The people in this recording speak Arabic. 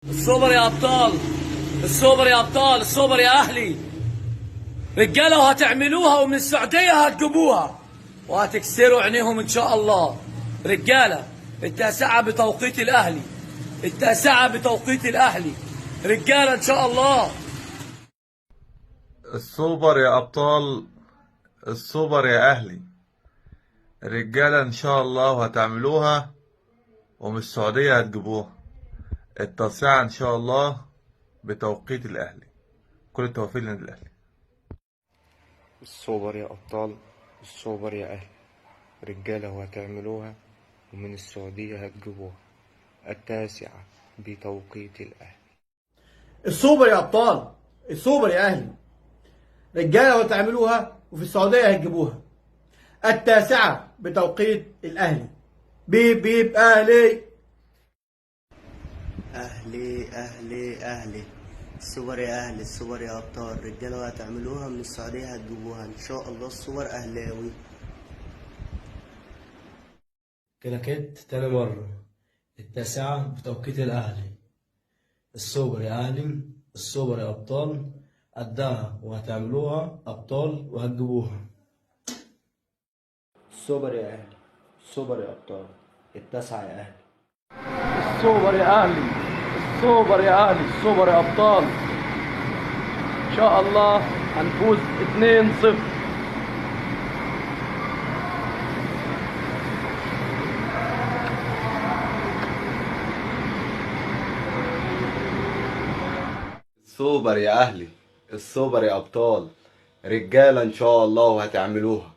السوبر يا ابطال، السوبر يا ابطال، السوبر يا اهلي. رجاله وهتعملوها ومن السعوديه هتجيبوها وهتكسروا عينيهم ان شاء الله. رجاله، التاسعه بتوقيت الاهلي، التاسعه بتوقيت الاهلي. رجاله ان شاء الله. السوبر يا أبطال، السوبر يا أهلي. الرجالة إن شاء الله وهتعملوها ومن السعودية هتجيبوها. التاسعة إن شاء الله بتوقيت الأهلي. كل التوفيق للنادي الأهلي. السوبر يا أبطال، السوبر يا أهل. رجالة وهتعملوها ومن السعودية هتجيبوها. التاسعة بتوقيت الأهل. السوبر يا ابطال، السوبر يا اهلي. رجاله وتعملوها وفي السعوديه هتجيبوها. التاسعه بتوقيت الاهلي. بيب بيب اهلي. أهلي أهلي أهلي. السوبر يا أهلي، السوبر يا أبطال. رجالة هتعملوها من السعودية هتجيبوها إن شاء الله. السوبر أهلاوي. كلاكيت تاني مرة. التاسعة بتوقيت الأهلي. السوبر يا أهلي، السوبر يا أبطال. قدها وهتعملوها أبطال وهتجيبوها. السوبر يا أهلي، السوبر يا أبطال. التاسعة يا أهلي. السوبر يا أهلي، السوبر يا أهلي، السوبر يا أبطال. إن شاء الله هنفوز 2-0. السوبر يا أهلي، السوبر يا أبطال. رجالة إن شاء الله وهتعملوها.